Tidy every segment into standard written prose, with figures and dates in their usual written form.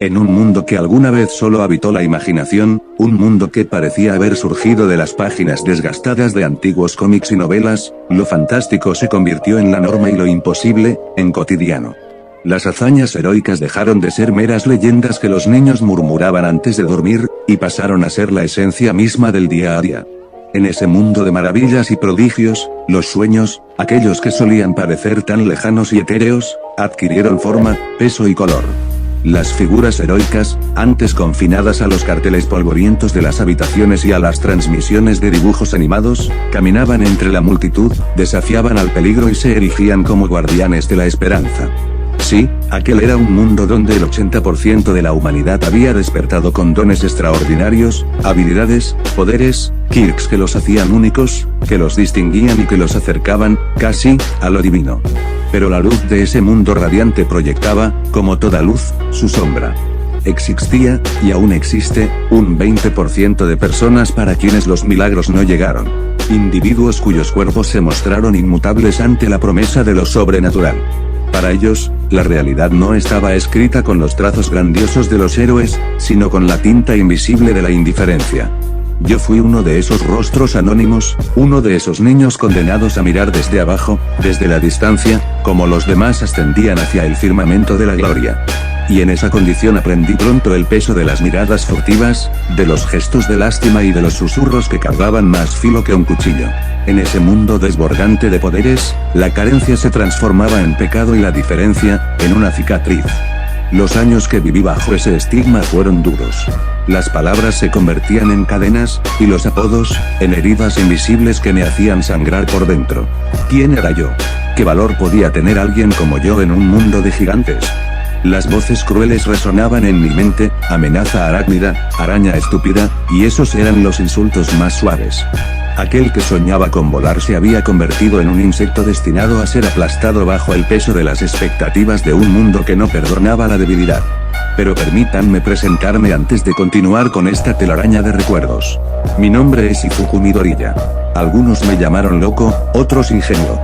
En un mundo que alguna vez solo habitó la imaginación, un mundo que parecía haber surgido de las páginas desgastadas de antiguos cómics y novelas, lo fantástico se convirtió en la norma y lo imposible, en cotidiano. Las hazañas heroicas dejaron de ser meras leyendas que los niños murmuraban antes de dormir, y pasaron a ser la esencia misma del día a día. En ese mundo de maravillas y prodigios, los sueños, aquellos que solían parecer tan lejanos y etéreos, adquirieron forma, peso y color. Las figuras heroicas, antes confinadas a los carteles polvorientos de las habitaciones y a las transmisiones de dibujos animados, caminaban entre la multitud, desafiaban al peligro y se erigían como guardianes de la esperanza. Sí, aquel era un mundo donde el 80% de la humanidad había despertado con dones extraordinarios, habilidades, poderes, quirks que los hacían únicos, que los distinguían y que los acercaban, casi, a lo divino. Pero la luz de ese mundo radiante proyectaba, como toda luz, su sombra. Existía, y aún existe, un 20% de personas para quienes los milagros no llegaron. Individuos cuyos cuerpos se mostraron inmutables ante la promesa de lo sobrenatural. Para ellos, la realidad no estaba escrita con los trazos grandiosos de los héroes, sino con la tinta invisible de la indiferencia. Yo fui uno de esos rostros anónimos, uno de esos niños condenados a mirar desde abajo, desde la distancia, como los demás ascendían hacia el firmamento de la gloria. Y en esa condición aprendí pronto el peso de las miradas furtivas, de los gestos de lástima y de los susurros que cargaban más filo que un cuchillo. En ese mundo desbordante de poderes, la carencia se transformaba en pecado y la diferencia, en una cicatriz. Los años que viví bajo ese estigma fueron duros. Las palabras se convertían en cadenas, y los apodos, en heridas invisibles que me hacían sangrar por dentro. ¿Quién era yo? ¿Qué valor podía tener alguien como yo en un mundo de gigantes? Las voces crueles resonaban en mi mente, amenaza arácnida, araña estúpida, y esos eran los insultos más suaves. Aquel que soñaba con volar se había convertido en un insecto destinado a ser aplastado bajo el peso de las expectativas de un mundo que no perdonaba la debilidad. Pero permítanme presentarme antes de continuar con esta telaraña de recuerdos. Mi nombre es Izuku Midoriya. Algunos me llamaron loco, otros ingenuo.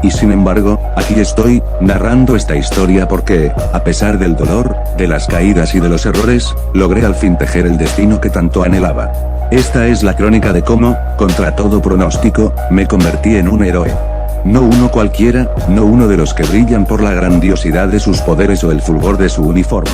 Y sin embargo, aquí estoy, narrando esta historia porque, a pesar del dolor, de las caídas y de los errores, logré al fin tejer el destino que tanto anhelaba. Esta es la crónica de cómo, contra todo pronóstico, me convertí en un héroe. No uno cualquiera, no uno de los que brillan por la grandiosidad de sus poderes o el fulgor de su uniforme.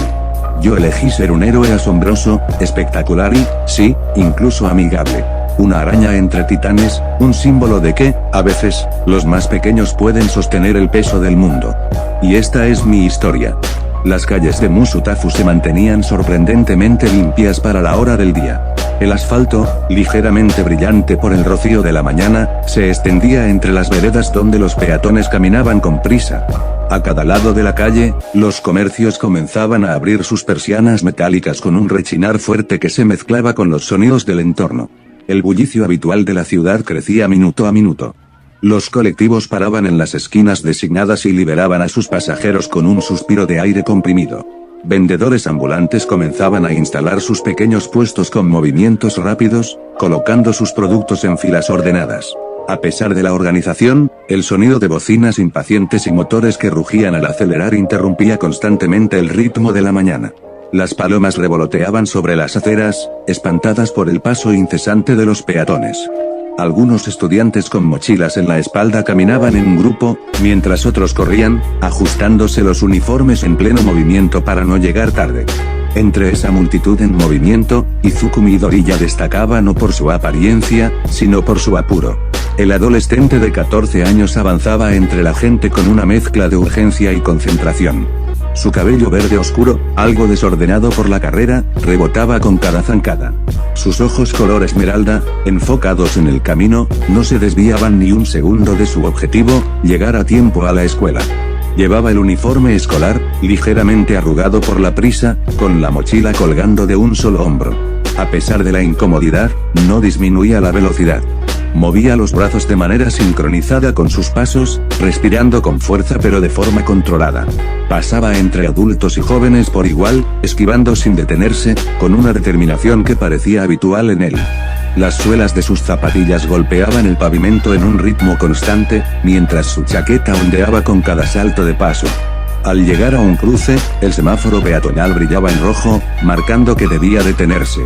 Yo elegí ser un héroe asombroso, espectacular y, sí, incluso amigable. Una araña entre titanes, un símbolo de que, a veces, los más pequeños pueden sostener el peso del mundo. Y esta es mi historia. Las calles de Musutafu se mantenían sorprendentemente limpias para la hora del día. El asfalto, ligeramente brillante por el rocío de la mañana, se extendía entre las veredas donde los peatones caminaban con prisa. A cada lado de la calle, los comercios comenzaban a abrir sus persianas metálicas con un rechinar fuerte que se mezclaba con los sonidos del entorno. El bullicio habitual de la ciudad crecía minuto a minuto. Los colectivos paraban en las esquinas designadas y liberaban a sus pasajeros con un suspiro de aire comprimido. Vendedores ambulantes comenzaban a instalar sus pequeños puestos con movimientos rápidos, colocando sus productos en filas ordenadas. A pesar de la organización, el sonido de bocinas impacientes y motores que rugían al acelerar interrumpía constantemente el ritmo de la mañana. Las palomas revoloteaban sobre las aceras, espantadas por el paso incesante de los peatones. Algunos estudiantes con mochilas en la espalda caminaban en un grupo, mientras otros corrían, ajustándose los uniformes en pleno movimiento para no llegar tarde. Entre esa multitud en movimiento, Izuku Midoriya destacaba no por su apariencia, sino por su apuro. El adolescente de 14 años avanzaba entre la gente con una mezcla de urgencia y concentración. Su cabello verde oscuro, algo desordenado por la carrera, rebotaba con cada zancada. Sus ojos color esmeralda, enfocados en el camino, no se desviaban ni un segundo de su objetivo, llegar a tiempo a la escuela. Llevaba el uniforme escolar, ligeramente arrugado por la prisa, con la mochila colgando de un solo hombro. A pesar de la incomodidad, no disminuía la velocidad. Movía los brazos de manera sincronizada con sus pasos, respirando con fuerza pero de forma controlada. Pasaba entre adultos y jóvenes por igual, esquivando sin detenerse, con una determinación que parecía habitual en él. Las suelas de sus zapatillas golpeaban el pavimento en un ritmo constante, mientras su chaqueta ondeaba con cada salto de paso. Al llegar a un cruce, el semáforo peatonal brillaba en rojo, marcando que debía detenerse.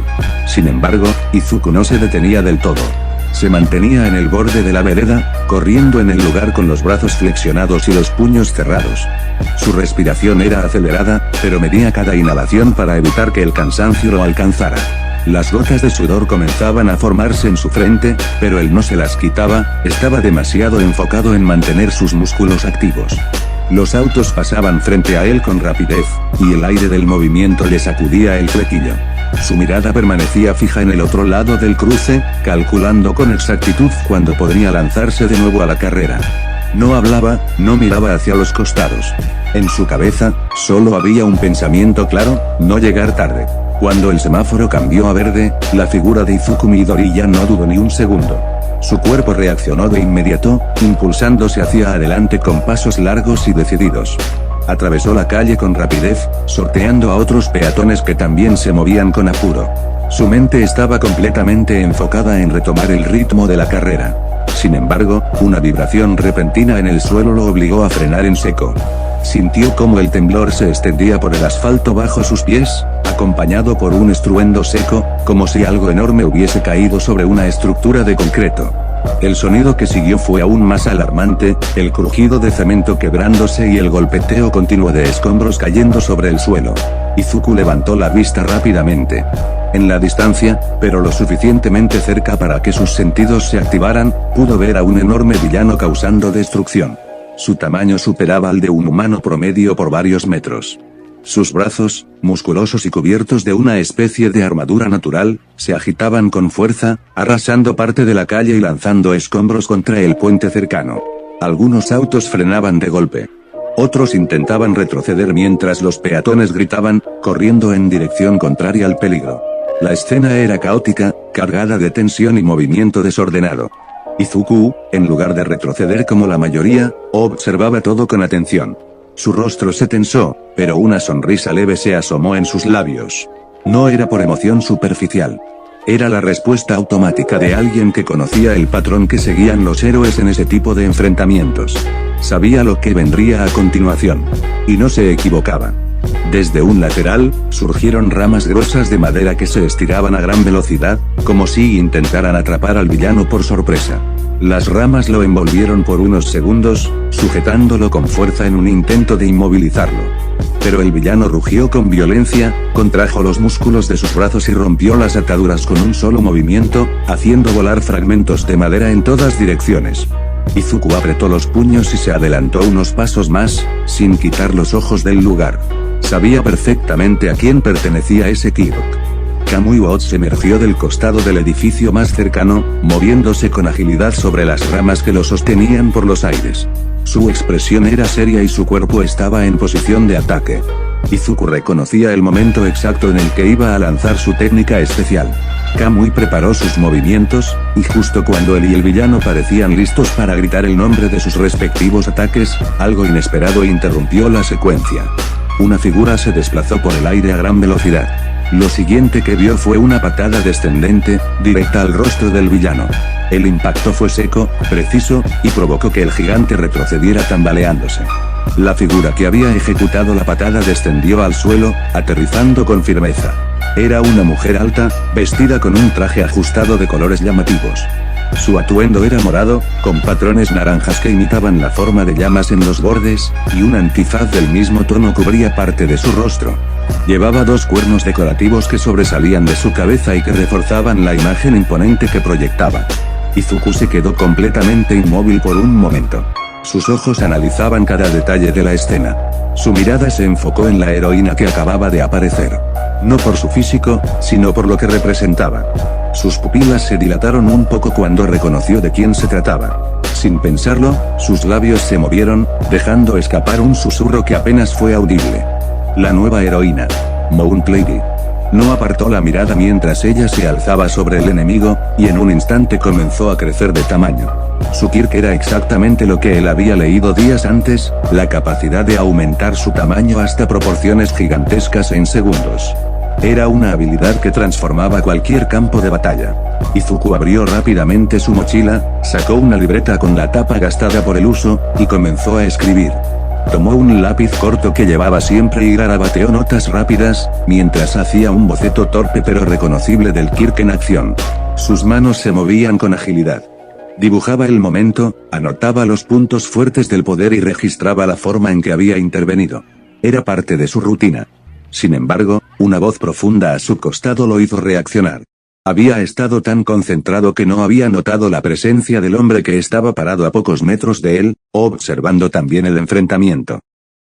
Sin embargo, Izuku no se detenía del todo. Se mantenía en el borde de la vereda, corriendo en el lugar con los brazos flexionados y los puños cerrados. Su respiración era acelerada, pero medía cada inhalación para evitar que el cansancio lo alcanzara. Las gotas de sudor comenzaban a formarse en su frente, pero él no se las quitaba, estaba demasiado enfocado en mantener sus músculos activos. Los autos pasaban frente a él con rapidez, y el aire del movimiento le sacudía el flequillo. Su mirada permanecía fija en el otro lado del cruce, calculando con exactitud cuándo podría lanzarse de nuevo a la carrera. No hablaba, no miraba hacia los costados. En su cabeza, solo había un pensamiento claro: no llegar tarde. Cuando el semáforo cambió a verde, la figura de Izuku Midoriya no dudó ni un segundo. Su cuerpo reaccionó de inmediato, impulsándose hacia adelante con pasos largos y decididos. Atravesó la calle con rapidez, sorteando a otros peatones que también se movían con apuro. Su mente estaba completamente enfocada en retomar el ritmo de la carrera. Sin embargo, una vibración repentina en el suelo lo obligó a frenar en seco. Sintió cómo el temblor se extendía por el asfalto bajo sus pies, acompañado por un estruendo seco, como si algo enorme hubiese caído sobre una estructura de concreto. El sonido que siguió fue aún más alarmante, el crujido de cemento quebrándose y el golpeteo continuo de escombros cayendo sobre el suelo. Izuku levantó la vista rápidamente. En la distancia, pero lo suficientemente cerca para que sus sentidos se activaran, pudo ver a un enorme villano causando destrucción. Su tamaño superaba al de un humano promedio por varios metros. Sus brazos, musculosos y cubiertos de una especie de armadura natural, se agitaban con fuerza, arrasando parte de la calle y lanzando escombros contra el puente cercano. Algunos autos frenaban de golpe. Otros intentaban retroceder mientras los peatones gritaban, corriendo en dirección contraria al peligro. La escena era caótica, cargada de tensión y movimiento desordenado. Izuku, en lugar de retroceder como la mayoría, observaba todo con atención. Su rostro se tensó, pero una sonrisa leve se asomó en sus labios. No era por emoción superficial. Era la respuesta automática de alguien que conocía el patrón que seguían los héroes en ese tipo de enfrentamientos. Sabía lo que vendría a continuación. Y no se equivocaba. Desde un lateral, surgieron ramas gruesas de madera que se estiraban a gran velocidad, como si intentaran atrapar al villano por sorpresa. Las ramas lo envolvieron por unos segundos, sujetándolo con fuerza en un intento de inmovilizarlo. Pero el villano rugió con violencia, contrajo los músculos de sus brazos y rompió las ataduras con un solo movimiento, haciendo volar fragmentos de madera en todas direcciones. Izuku apretó los puños y se adelantó unos pasos más, sin quitar los ojos del lugar. Sabía perfectamente a quién pertenecía ese Kirok. Kamui Watts emergió del costado del edificio más cercano, moviéndose con agilidad sobre las ramas que lo sostenían por los aires. Su expresión era seria y su cuerpo estaba en posición de ataque. Izuku reconocía el momento exacto en el que iba a lanzar su técnica especial. Kamui preparó sus movimientos, y justo cuando él y el villano parecían listos para gritar el nombre de sus respectivos ataques, algo inesperado interrumpió la secuencia. Una figura se desplazó por el aire a gran velocidad. Lo siguiente que vio fue una patada descendente, directa al rostro del villano. El impacto fue seco, preciso, y provocó que el gigante retrocediera tambaleándose. La figura que había ejecutado la patada descendió al suelo, aterrizando con firmeza. Era una mujer alta, vestida con un traje ajustado de colores llamativos. Su atuendo era morado, con patrones naranjas que imitaban la forma de llamas en los bordes, y un antifaz del mismo tono cubría parte de su rostro. Llevaba dos cuernos decorativos que sobresalían de su cabeza y que reforzaban la imagen imponente que proyectaba. Izuku se quedó completamente inmóvil por un momento. Sus ojos analizaban cada detalle de la escena. Su mirada se enfocó en la heroína que acababa de aparecer. No por su físico, sino por lo que representaba. Sus pupilas se dilataron un poco cuando reconoció de quién se trataba. Sin pensarlo, sus labios se movieron, dejando escapar un susurro que apenas fue audible. La nueva heroína. Mount Lady. No apartó la mirada mientras ella se alzaba sobre el enemigo, y en un instante comenzó a crecer de tamaño. Su Kirk era exactamente lo que él había leído días antes, la capacidad de aumentar su tamaño hasta proporciones gigantescas en segundos. Era una habilidad que transformaba cualquier campo de batalla. Izuku abrió rápidamente su mochila, sacó una libreta con la tapa gastada por el uso, y comenzó a escribir. Tomó un lápiz corto que llevaba siempre y garabateó notas rápidas, mientras hacía un boceto torpe pero reconocible del Kirk en acción. Sus manos se movían con agilidad. Dibujaba el momento, anotaba los puntos fuertes del poder y registraba la forma en que había intervenido. Era parte de su rutina. Sin embargo, una voz profunda a su costado lo hizo reaccionar. Había estado tan concentrado que no había notado la presencia del hombre que estaba parado a pocos metros de él, observando también el enfrentamiento.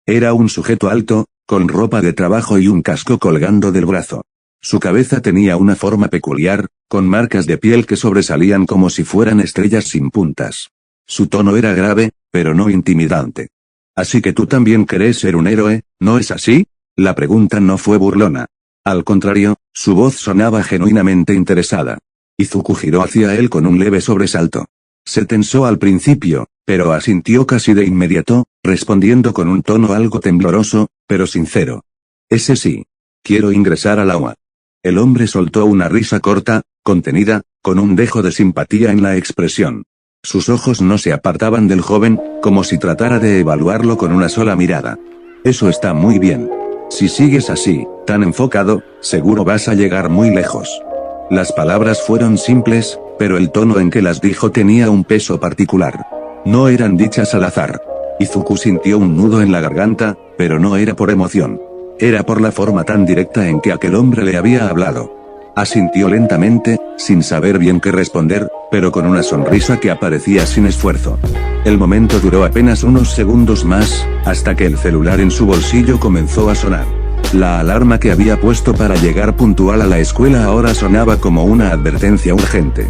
Era un sujeto alto, con ropa de trabajo y un casco colgando del brazo. Su cabeza tenía una forma peculiar, con marcas de piel que sobresalían como si fueran estrellas sin puntas. Su tono era grave, pero no intimidante. «Así que tú también querés ser un héroe, ¿no es así?». La pregunta no fue burlona. Al contrario, su voz sonaba genuinamente interesada. Izuku giró hacia él con un leve sobresalto. Se tensó al principio, pero asintió casi de inmediato, respondiendo con un tono algo tembloroso, pero sincero. «Ese sí. Quiero ingresar al agua». El hombre soltó una risa corta, contenida, con un dejo de simpatía en la expresión. Sus ojos no se apartaban del joven, como si tratara de evaluarlo con una sola mirada. «Eso está muy bien. Si sigues así, tan enfocado, seguro vas a llegar muy lejos». Las palabras fueron simples, pero el tono en que las dijo tenía un peso particular. No eran dichas al azar. Izuku sintió un nudo en la garganta, pero no era por emoción. Era por la forma tan directa en que aquel hombre le había hablado. Asintió lentamente, sin saber bien qué responder, pero con una sonrisa que aparecía sin esfuerzo. El momento duró apenas unos segundos más, hasta que el celular en su bolsillo comenzó a sonar. La alarma que había puesto para llegar puntual a la escuela ahora sonaba como una advertencia urgente.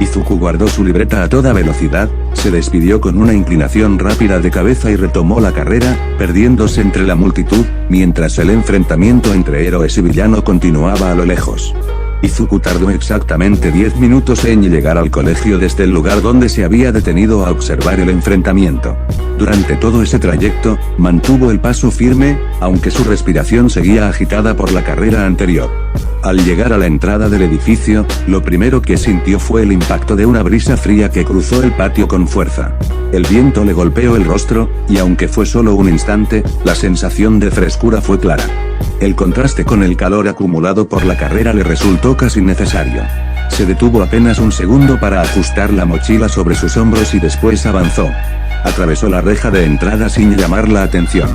Izuku guardó su libreta a toda velocidad, se despidió con una inclinación rápida de cabeza y retomó la carrera, perdiéndose entre la multitud, mientras el enfrentamiento entre héroes y villano continuaba a lo lejos. Izuku tardó exactamente 10 minutos en llegar al colegio desde el lugar donde se había detenido a observar el enfrentamiento. Durante todo ese trayecto, mantuvo el paso firme, aunque su respiración seguía agitada por la carrera anterior. Al llegar a la entrada del edificio, lo primero que sintió fue el impacto de una brisa fría que cruzó el patio con fuerza. El viento le golpeó el rostro, y aunque fue solo un instante, la sensación de frescura fue clara. El contraste con el calor acumulado por la carrera le resultó casi necesario. Se detuvo apenas un segundo para ajustar la mochila sobre sus hombros y después avanzó. Atravesó la reja de entrada sin llamar la atención.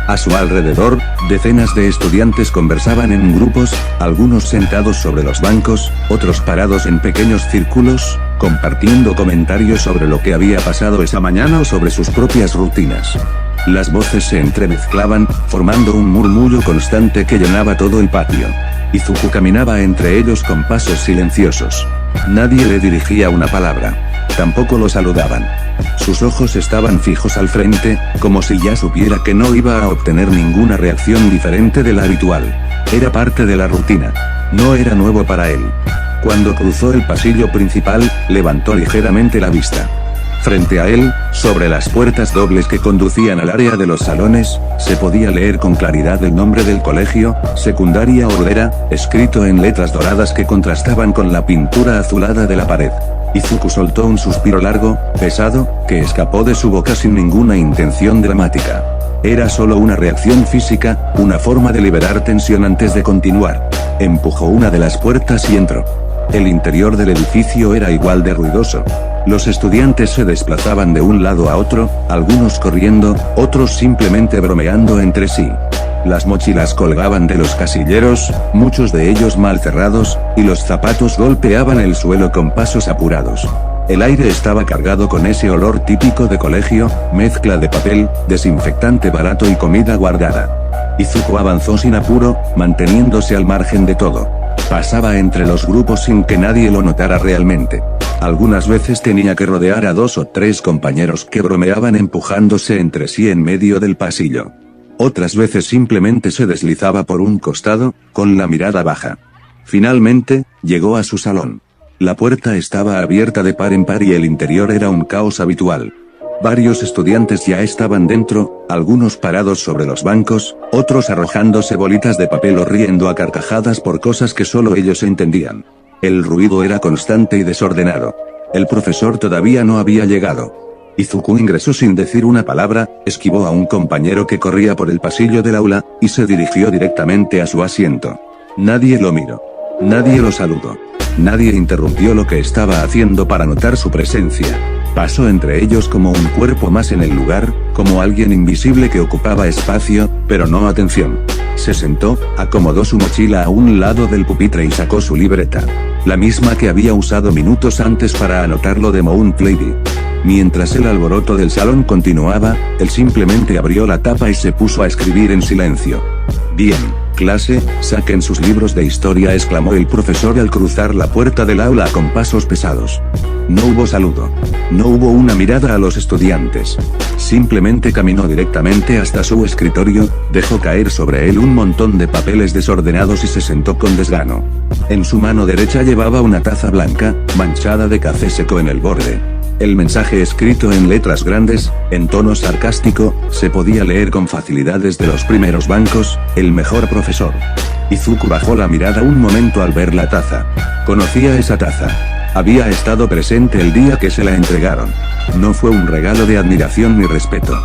A su alrededor, decenas de estudiantes conversaban en grupos, algunos sentados sobre los bancos, otros parados en pequeños círculos, compartiendo comentarios sobre lo que había pasado esa mañana o sobre sus propias rutinas. Las voces se entremezclaban, formando un murmullo constante que llenaba todo el patio. Izuku caminaba entre ellos con pasos silenciosos. Nadie le dirigía una palabra. Tampoco lo saludaban. Sus ojos estaban fijos al frente, como si ya supiera que no iba a obtener ninguna reacción diferente de la habitual. Era parte de la rutina. No era nuevo para él. Cuando cruzó el pasillo principal, levantó ligeramente la vista. Frente a él, sobre las puertas dobles que conducían al área de los salones, se podía leer con claridad el nombre del colegio, Secundaria Ordera, escrito en letras doradas que contrastaban con la pintura azulada de la pared. Izuku soltó un suspiro largo, pesado, que escapó de su boca sin ninguna intención dramática. Era solo una reacción física, una forma de liberar tensión antes de continuar. Empujó una de las puertas y entró. El interior del edificio era igual de ruidoso. Los estudiantes se desplazaban de un lado a otro, algunos corriendo, otros simplemente bromeando entre sí. Las mochilas colgaban de los casilleros, muchos de ellos mal cerrados, y los zapatos golpeaban el suelo con pasos apurados. El aire estaba cargado con ese olor típico de colegio, mezcla de papel, desinfectante barato y comida guardada. Izuku avanzó sin apuro, manteniéndose al margen de todo. Pasaba entre los grupos sin que nadie lo notara realmente. Algunas veces tenía que rodear a 2 o 3 compañeros que bromeaban empujándose entre sí en medio del pasillo. Otras veces simplemente se deslizaba por un costado, con la mirada baja. Finalmente, llegó a su salón. La puerta estaba abierta de par en par y el interior era un caos habitual. Varios estudiantes ya estaban dentro, algunos parados sobre los bancos, otros arrojándose bolitas de papel o riendo a carcajadas por cosas que solo ellos entendían. El ruido era constante y desordenado. El profesor todavía no había llegado. Izuku ingresó sin decir una palabra, esquivó a un compañero que corría por el pasillo del aula, y se dirigió directamente a su asiento. Nadie lo miró. Nadie lo saludó. Nadie interrumpió lo que estaba haciendo para notar su presencia. Pasó entre ellos como un cuerpo más en el lugar, como alguien invisible que ocupaba espacio, pero no atención. Se sentó, acomodó su mochila a un lado del pupitre y sacó su libreta. La misma que había usado minutos antes para anotar lo de Mount Lady. Mientras el alboroto del salón continuaba, él simplemente abrió la tapa y se puso a escribir en silencio. Bien, clase, saquen sus libros de historia, exclamó el profesor al cruzar la puerta del aula con pasos pesados. No hubo saludo. No hubo una mirada a los estudiantes. Simplemente caminó directamente hasta su escritorio, dejó caer sobre él un montón de papeles desordenados y se sentó con desgano. En su mano derecha llevaba una taza blanca, manchada de café seco en el borde. El mensaje escrito en letras grandes, en tono sarcástico, se podía leer con facilidad desde los primeros bancos: el mejor profesor. Izuku bajó la mirada un momento al ver la taza. Conocía esa taza. Había estado presente el día que se la entregaron. No fue un regalo de admiración ni respeto.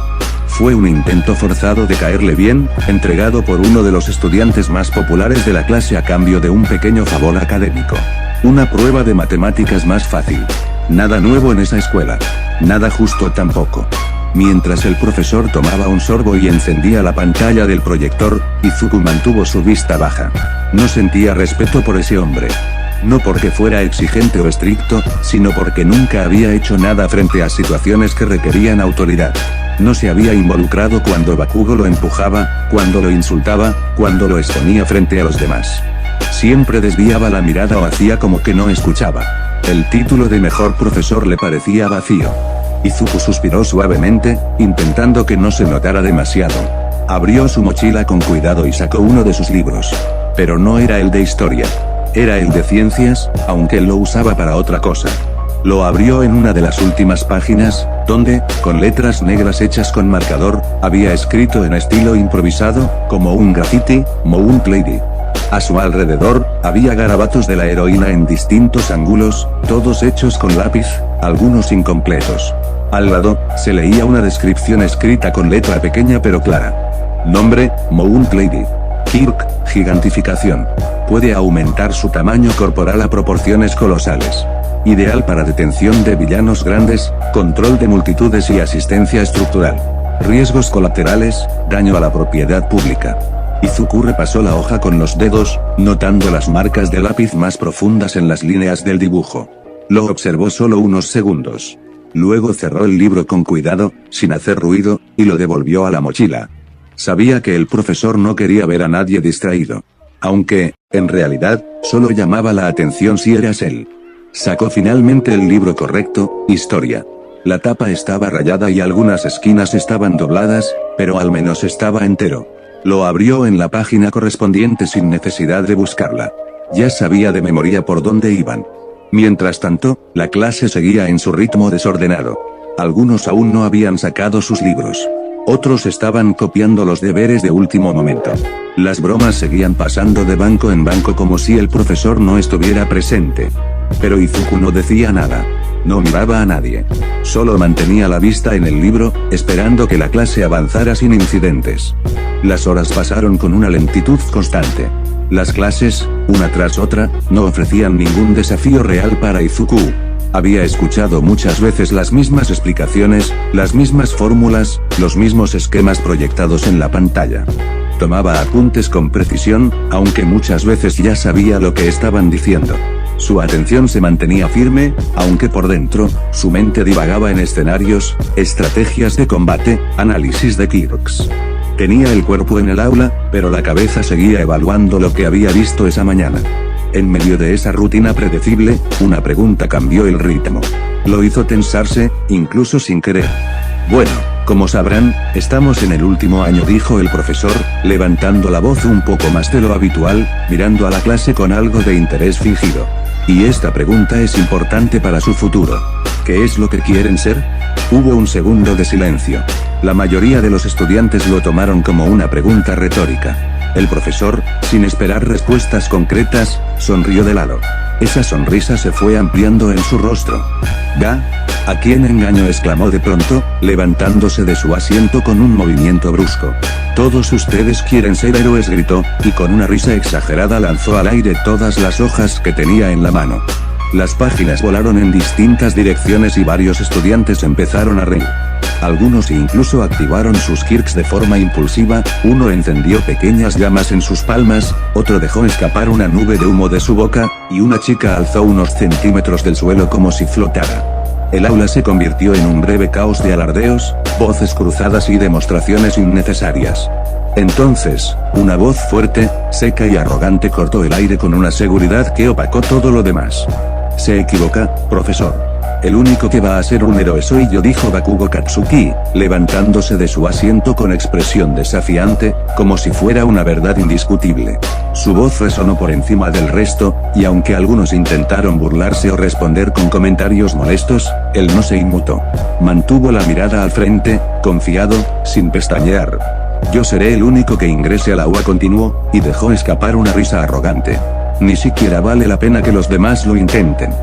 Fue un intento forzado de caerle bien, entregado por uno de los estudiantes más populares de la clase a cambio de un pequeño favor académico. Una prueba de matemáticas más fácil. Nada nuevo en esa escuela. Nada justo tampoco. Mientras el profesor tomaba un sorbo y encendía la pantalla del proyector, Izuku mantuvo su vista baja. No sentía respeto por ese hombre. No porque fuera exigente o estricto, sino porque nunca había hecho nada frente a situaciones que requerían autoridad. No se había involucrado cuando Bakugo lo empujaba, cuando lo insultaba, cuando lo exponía frente a los demás. Siempre desviaba la mirada o hacía como que no escuchaba. El título de mejor profesor le parecía vacío. Izuku suspiró suavemente, intentando que no se notara demasiado. Abrió su mochila con cuidado y sacó uno de sus libros. Pero no era el de historia. Era el de ciencias, aunque él lo usaba para otra cosa. Lo abrió en una de las últimas páginas, donde, con letras negras hechas con marcador, había escrito en estilo improvisado, como un graffiti, Mount Lady. A su alrededor, había garabatos de la heroína en distintos ángulos, todos hechos con lápiz, algunos incompletos. Al lado, se leía una descripción escrita con letra pequeña pero clara. Nombre: Mount Lady. Kirk, gigantificación. Puede aumentar su tamaño corporal a proporciones colosales. Ideal para detención de villanos grandes, control de multitudes y asistencia estructural. Riesgos colaterales: daño a la propiedad pública. Izuku repasó la hoja con los dedos, notando las marcas de lápiz más profundas en las líneas del dibujo. Lo observó solo unos segundos. Luego cerró el libro con cuidado, sin hacer ruido, y lo devolvió a la mochila. Sabía que el profesor no quería ver a nadie distraído. Aunque, en realidad, solo llamaba la atención si eras él. Sacó finalmente el libro correcto: historia. La tapa estaba rayada y algunas esquinas estaban dobladas, pero al menos estaba entero. Lo abrió en la página correspondiente sin necesidad de buscarla. Ya sabía de memoria por dónde iban. Mientras tanto, la clase seguía en su ritmo desordenado. Algunos aún no habían sacado sus libros. Otros estaban copiando los deberes de último momento. Las bromas seguían pasando de banco en banco como si el profesor no estuviera presente. Pero Izuku no decía nada. No miraba a nadie. Solo mantenía la vista en el libro, esperando que la clase avanzara sin incidentes. Las horas pasaron con una lentitud constante. Las clases, una tras otra, no ofrecían ningún desafío real para Izuku. Había escuchado muchas veces las mismas explicaciones, las mismas fórmulas, los mismos esquemas proyectados en la pantalla. Tomaba apuntes con precisión, aunque muchas veces ya sabía lo que estaban diciendo. Su atención se mantenía firme, aunque por dentro, su mente divagaba en escenarios, estrategias de combate, análisis de Kirks. Tenía el cuerpo en el aula, pero la cabeza seguía evaluando lo que había visto esa mañana. En medio de esa rutina predecible, una pregunta cambió el ritmo. Lo hizo tensarse, incluso sin querer. Bueno, como sabrán, estamos en el último año, dijo el profesor, levantando la voz un poco más de lo habitual, mirando a la clase con algo de interés fingido. Y esta pregunta es importante para su futuro. ¿Qué es lo que quieren ser? Hubo un segundo de silencio. La mayoría de los estudiantes lo tomaron como una pregunta retórica. El profesor, sin esperar respuestas concretas, sonrió de lado. Esa sonrisa se fue ampliando en su rostro. «¿Ga? ¿A quién engaño?», exclamó de pronto, levantándose de su asiento con un movimiento brusco. «Todos ustedes quieren ser héroes», gritó, y con una risa exagerada lanzó al aire todas las hojas que tenía en la mano. Las páginas volaron en distintas direcciones y varios estudiantes empezaron a reír. Algunos incluso activaron sus kirks de forma impulsiva, uno encendió pequeñas llamas en sus palmas, otro dejó escapar una nube de humo de su boca, y una chica alzó unos centímetros del suelo como si flotara. El aula se convirtió en un breve caos de alardeos, voces cruzadas y demostraciones innecesarias. Entonces, una voz fuerte, seca y arrogante cortó el aire con una seguridad que opacó todo lo demás. «Se equivoca, profesor. El único que va a ser un héroe soy yo», dijo Bakugo Katsuki, levantándose de su asiento con expresión desafiante, como si fuera una verdad indiscutible. Su voz resonó por encima del resto, y aunque algunos intentaron burlarse o responder con comentarios molestos, él no se inmutó. Mantuvo la mirada al frente, confiado, sin pestañear. «Yo seré el único que ingrese al agua», continuó, y dejó escapar una risa arrogante. «Ni siquiera vale la pena que los demás lo intenten».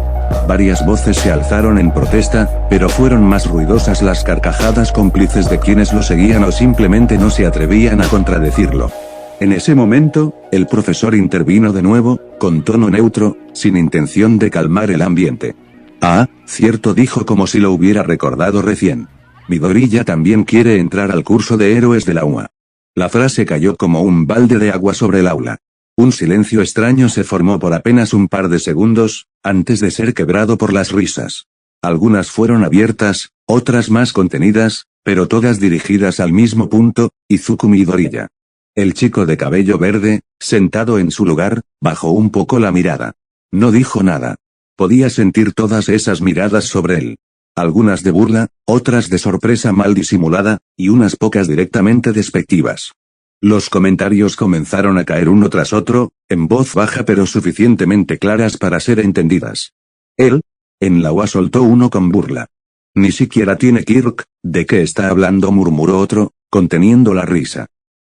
Varias voces se alzaron en protesta, pero fueron más ruidosas las carcajadas cómplices de quienes lo seguían o simplemente no se atrevían a contradecirlo. En ese momento, el profesor intervino de nuevo, con tono neutro, sin intención de calmar el ambiente. «Ah, cierto», dijo como si lo hubiera recordado recién. «Midoriya también quiere entrar al curso de héroes de la UA». La frase cayó como un balde de agua sobre el aula. Un silencio extraño se formó por apenas un par de segundos, antes de ser quebrado por las risas. Algunas fueron abiertas, otras más contenidas, pero todas dirigidas al mismo punto, Izuku Midoriya. El chico de cabello verde, sentado en su lugar, bajó un poco la mirada. No dijo nada. Podía sentir todas esas miradas sobre él. Algunas de burla, otras de sorpresa mal disimulada, y unas pocas directamente despectivas. Los comentarios comenzaron a caer uno tras otro, en voz baja pero suficientemente claras para ser entendidas. Él, en la UA, soltó uno con burla. «Ni siquiera tiene kirk, ¿de qué está hablando?», murmuró otro, conteniendo la risa.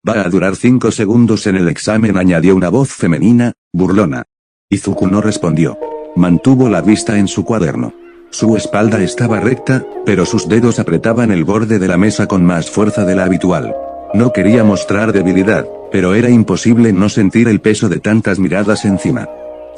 «Va a durar 5 segundos en el examen», añadió una voz femenina, burlona. Izuku no respondió. Mantuvo la vista en su cuaderno. Su espalda estaba recta, pero sus dedos apretaban el borde de la mesa con más fuerza de la habitual. No quería mostrar debilidad, pero era imposible no sentir el peso de tantas miradas encima.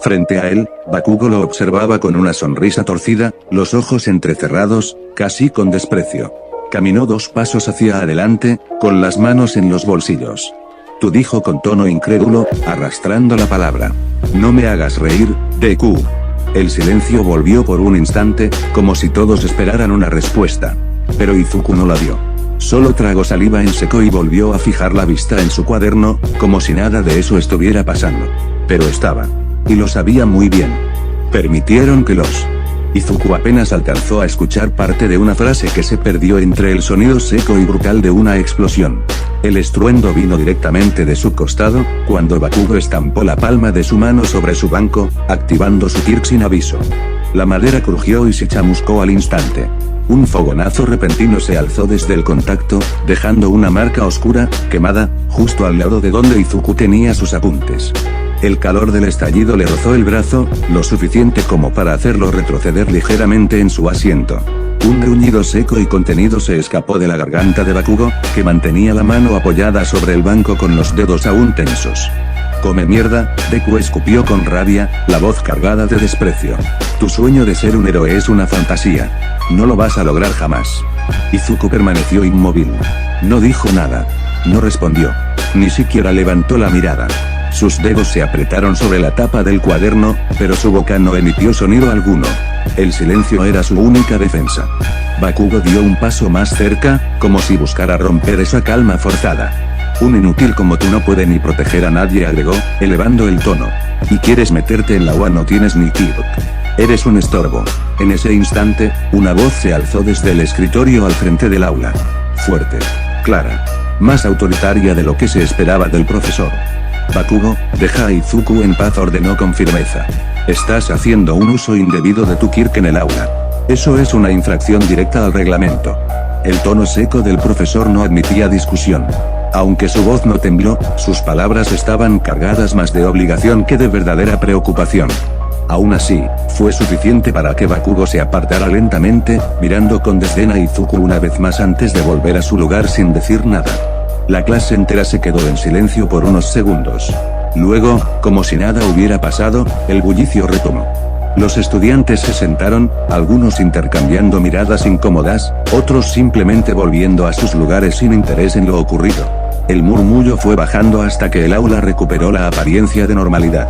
Frente a él, Bakugo lo observaba con una sonrisa torcida, los ojos entrecerrados, casi con desprecio. Caminó 2 pasos hacia adelante, con las manos en los bolsillos. «Tú», dijo con tono incrédulo, arrastrando la palabra. «No me hagas reír, Deku». El silencio volvió por un instante, como si todos esperaran una respuesta. Pero Izuku no la dio. Solo tragó saliva en seco y volvió a fijar la vista en su cuaderno, como si nada de eso estuviera pasando. Pero estaba. Y lo sabía muy bien. Permitieron que los... Izuku apenas alcanzó a escuchar parte de una frase que se perdió entre el sonido seco y brutal de una explosión. El estruendo vino directamente de su costado, cuando Bakugo estampó la palma de su mano sobre su banco, activando su kirk sin aviso. La madera crujió y se chamuscó al instante. Un fogonazo repentino se alzó desde el contacto, dejando una marca oscura, quemada, justo al lado de donde Izuku tenía sus apuntes. El calor del estallido le rozó el brazo, lo suficiente como para hacerlo retroceder ligeramente en su asiento. Un gruñido seco y contenido se escapó de la garganta de Bakugo, que mantenía la mano apoyada sobre el banco con los dedos aún tensos. «Come mierda», Deku escupió con rabia, la voz cargada de desprecio. «Tu sueño de ser un héroe es una fantasía. No lo vas a lograr jamás». Izuku permaneció inmóvil. No dijo nada. No respondió. Ni siquiera levantó la mirada. Sus dedos se apretaron sobre la tapa del cuaderno, pero su boca no emitió sonido alguno. El silencio era su única defensa. Bakugo dio un paso más cerca, como si buscara romper esa calma forzada. «Un inútil como tú no puede ni proteger a nadie», agregó, elevando el tono. «Y quieres meterte en la UA, no tienes ni kirk. Eres un estorbo». En ese instante, una voz se alzó desde el escritorio al frente del aula. Fuerte. Clara. Más autoritaria de lo que se esperaba del profesor. «Bakugo, deja a Izuku en paz», ordenó con firmeza. «Estás haciendo un uso indebido de tu kirk en el aula. Eso es una infracción directa al reglamento». El tono seco del profesor no admitía discusión. Aunque su voz no tembló, sus palabras estaban cargadas más de obligación que de verdadera preocupación. Aún así, fue suficiente para que Bakugo se apartara lentamente, mirando con desdén a Izuku una vez más antes de volver a su lugar sin decir nada. La clase entera se quedó en silencio por unos segundos. Luego, como si nada hubiera pasado, el bullicio retomó. Los estudiantes se sentaron, algunos intercambiando miradas incómodas, otros simplemente volviendo a sus lugares sin interés en lo ocurrido. El murmullo fue bajando hasta que el aula recuperó la apariencia de normalidad.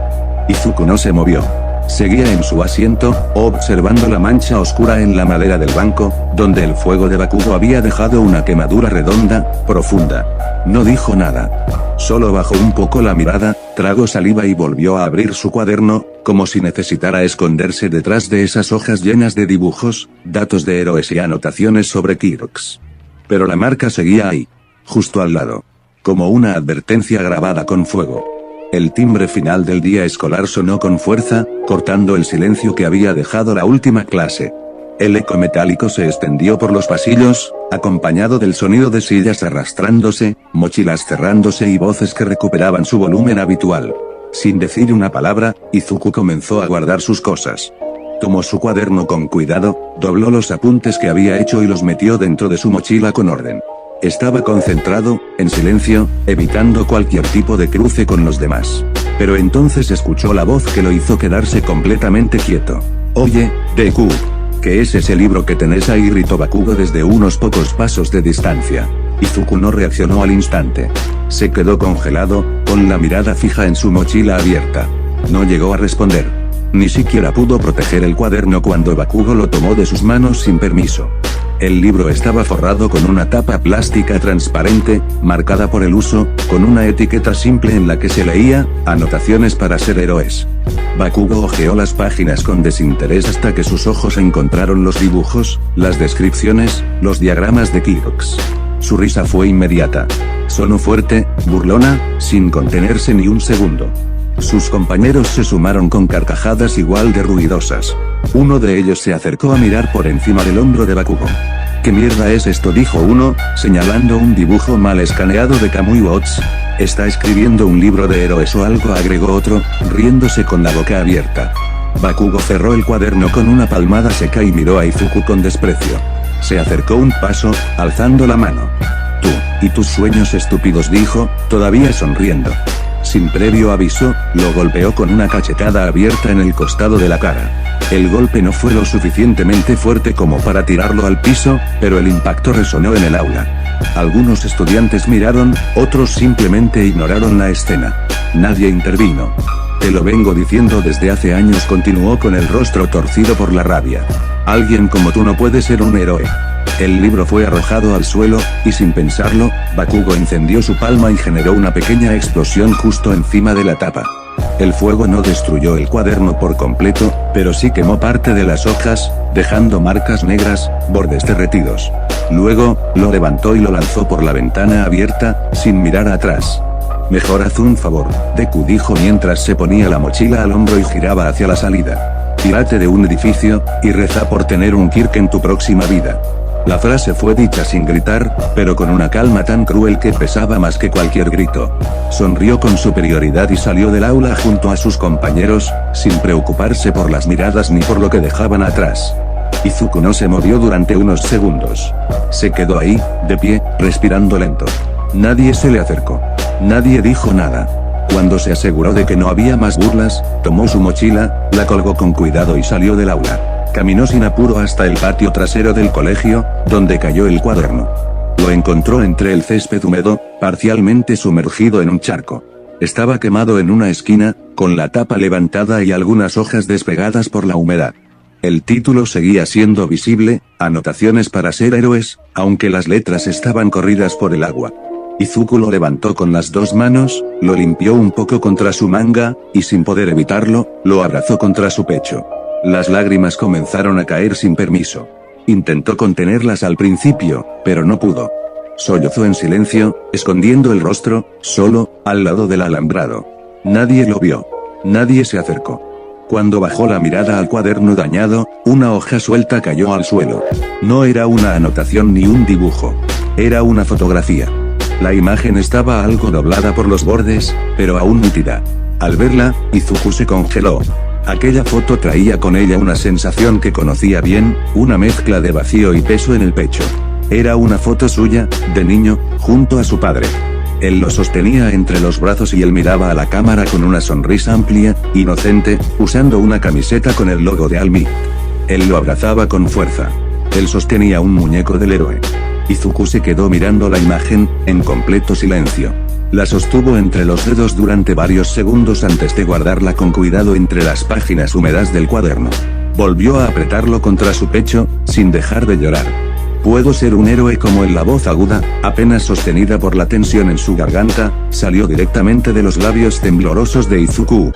Izuku no se movió. Seguía en su asiento, observando la mancha oscura en la madera del banco, donde el fuego de Bakugo había dejado una quemadura redonda, profunda. No dijo nada. Solo bajó un poco la mirada, tragó saliva y volvió a abrir su cuaderno, como si necesitara esconderse detrás de esas hojas llenas de dibujos, datos de héroes y anotaciones sobre Kyrix. Pero la marca seguía ahí, justo al lado, como una advertencia grabada con fuego. El timbre final del día escolar sonó con fuerza, cortando el silencio que había dejado la última clase. El eco metálico se extendió por los pasillos, acompañado del sonido de sillas arrastrándose, mochilas cerrándose y voces que recuperaban su volumen habitual. Sin decir una palabra, Izuku comenzó a guardar sus cosas. Tomó su cuaderno con cuidado, dobló los apuntes que había hecho y los metió dentro de su mochila con orden. Estaba concentrado, en silencio, evitando cualquier tipo de cruce con los demás. Pero entonces escuchó la voz que lo hizo quedarse completamente quieto. «Oye, Deku, ¿qué es ese libro que tenés ahí?», gritó Bakugo desde unos pocos pasos de distancia. Izuku no reaccionó al instante. Se quedó congelado, con la mirada fija en su mochila abierta. No llegó a responder. Ni siquiera pudo proteger el cuaderno cuando Bakugo lo tomó de sus manos sin permiso. El libro estaba forrado con una tapa plástica transparente, marcada por el uso, con una etiqueta simple en la que se leía, «Anotaciones para ser héroes». Bakugo hojeó las páginas con desinterés hasta que sus ojos encontraron los dibujos, las descripciones, los diagramas de Kyrix. Su risa fue inmediata. Sonó fuerte, burlona, sin contenerse ni un segundo. Sus compañeros se sumaron con carcajadas igual de ruidosas. Uno de ellos se acercó a mirar por encima del hombro de Bakugo. «¿Qué mierda es esto?», dijo uno, señalando un dibujo mal escaneado de Kamui Watts. «Está escribiendo un libro de héroes o algo», agregó otro, riéndose con la boca abierta. Bakugo cerró el cuaderno con una palmada seca y miró a Izuku con desprecio. Se acercó un paso, alzando la mano. «Tú, y tus sueños estúpidos», dijo, todavía sonriendo. Sin previo aviso, lo golpeó con una cachetada abierta en el costado de la cara. El golpe no fue lo suficientemente fuerte como para tirarlo al piso, pero el impacto resonó en el aula. Algunos estudiantes miraron, otros simplemente ignoraron la escena. Nadie intervino. «Te lo vengo diciendo desde hace años», continuó con el rostro torcido por la rabia. «Alguien como tú no puede ser un héroe». El libro fue arrojado al suelo, y sin pensarlo, Bakugo encendió su palma y generó una pequeña explosión justo encima de la tapa. El fuego no destruyó el cuaderno por completo, pero sí quemó parte de las hojas, dejando marcas negras, bordes derretidos. Luego, lo levantó y lo lanzó por la ventana abierta, sin mirar atrás. «Mejor haz un favor», Deku dijo mientras se ponía la mochila al hombro y giraba hacia la salida. «Tírate de un edificio, y reza por tener un Kirk en tu próxima vida». La frase fue dicha sin gritar, pero con una calma tan cruel que pesaba más que cualquier grito. Sonrió con superioridad y salió del aula junto a sus compañeros, sin preocuparse por las miradas ni por lo que dejaban atrás. Izuku no se movió durante unos segundos. Se quedó ahí, de pie, respirando lento. Nadie se le acercó. Nadie dijo nada. Cuando se aseguró de que no había más burlas, tomó su mochila, la colgó con cuidado y salió del aula. Caminó sin apuro hasta el patio trasero del colegio, donde cayó el cuaderno. Lo encontró entre el césped húmedo, parcialmente sumergido en un charco. Estaba quemado en una esquina, con la tapa levantada y algunas hojas despegadas por la humedad. El título seguía siendo visible, «Anotaciones para ser héroes», aunque las letras estaban corridas por el agua. Izuku lo levantó con las dos manos, lo limpió un poco contra su manga, y sin poder evitarlo, lo abrazó contra su pecho. Las lágrimas comenzaron a caer sin permiso. Intentó contenerlas al principio, pero no pudo. Sollozó en silencio, escondiendo el rostro, solo, al lado del alambrado. Nadie lo vio. Nadie se acercó. Cuando bajó la mirada al cuaderno dañado, una hoja suelta cayó al suelo. No era una anotación ni un dibujo. Era una fotografía. La imagen estaba algo doblada por los bordes, pero aún nítida. Al verla, Izuku se congeló. Aquella foto traía con ella una sensación que conocía bien, una mezcla de vacío y peso en el pecho. Era una foto suya, de niño, junto a su padre. Él lo sostenía entre los brazos y él miraba a la cámara con una sonrisa amplia, inocente, usando una camiseta con el logo de All-Might. Él lo abrazaba con fuerza. Él sostenía un muñeco del héroe. Izuku se quedó mirando la imagen, en completo silencio. La sostuvo entre los dedos durante varios segundos antes de guardarla con cuidado entre las páginas húmedas del cuaderno. Volvió a apretarlo contra su pecho, sin dejar de llorar. Puedo ser un héroe como él. La voz aguda, apenas sostenida por la tensión en su garganta, salió directamente de los labios temblorosos de Izuku.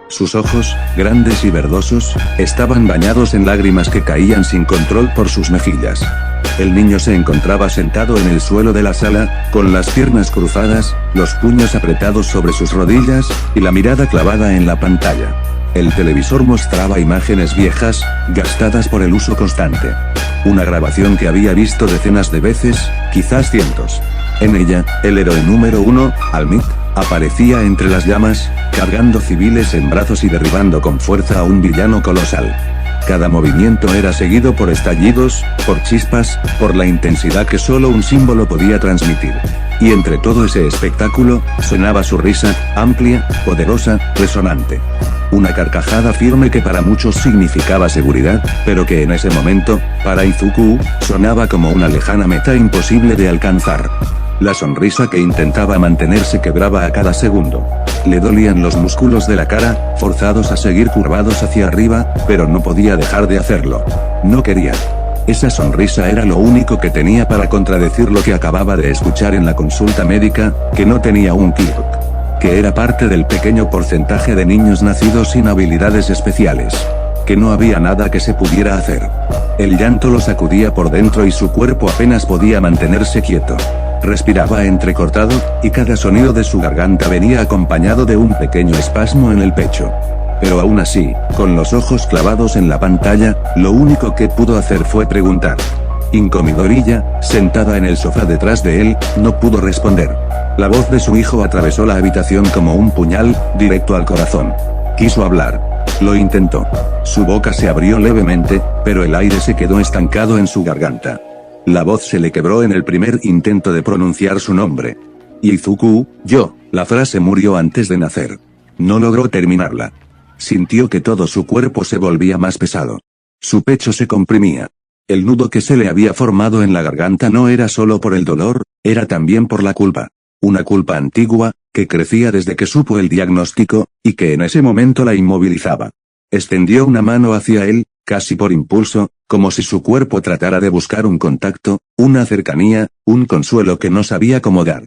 Sus ojos, grandes y verdosos, estaban bañados en lágrimas que caían sin control por sus mejillas. El niño se encontraba sentado en el suelo de la sala, con las piernas cruzadas, los puños apretados sobre sus rodillas, y la mirada clavada en la pantalla. El televisor mostraba imágenes viejas, gastadas por el uso constante. Una grabación que había visto decenas de veces, quizás cientos. En ella, el héroe número 1, All-Might, aparecía entre las llamas, cargando civiles en brazos y derribando con fuerza a un villano colosal. Cada movimiento era seguido por estallidos, por chispas, por la intensidad que solo un símbolo podía transmitir. Y entre todo ese espectáculo, sonaba su risa, amplia, poderosa, resonante. Una carcajada firme que para muchos significaba seguridad, pero que en ese momento, para Izuku, sonaba como una lejana meta imposible de alcanzar. La sonrisa que intentaba mantener se quebraba a cada segundo. Le dolían los músculos de la cara, forzados a seguir curvados hacia arriba, pero no podía dejar de hacerlo. No quería. Esa sonrisa era lo único que tenía para contradecir lo que acababa de escuchar en la consulta médica, que no tenía un Kirk. Que era parte del pequeño porcentaje de niños nacidos sin habilidades especiales. Que no había nada que se pudiera hacer. El llanto lo sacudía por dentro y su cuerpo apenas podía mantenerse quieto. Respiraba entrecortado, y cada sonido de su garganta venía acompañado de un pequeño espasmo en el pecho. Pero aún así, con los ojos clavados en la pantalla, lo único que pudo hacer fue preguntar. Incomidorilla, sentada en el sofá detrás de él, no pudo responder. La voz de su hijo atravesó la habitación como un puñal, directo al corazón. Quiso hablar. Lo intentó. Su boca se abrió levemente, pero el aire se quedó estancado en su garganta. La voz se le quebró en el primer intento de pronunciar su nombre. Izuku, yo, la frase murió antes de nacer. No logró terminarla. Sintió que todo su cuerpo se volvía más pesado. Su pecho se comprimía. El nudo que se le había formado en la garganta no era solo por el dolor, era también por la culpa. Una culpa antigua, que crecía desde que supo el diagnóstico, y que en ese momento la inmovilizaba. Extendió una mano hacia él, casi por impulso, como si su cuerpo tratara de buscar un contacto, una cercanía, un consuelo que no sabía cómo dar.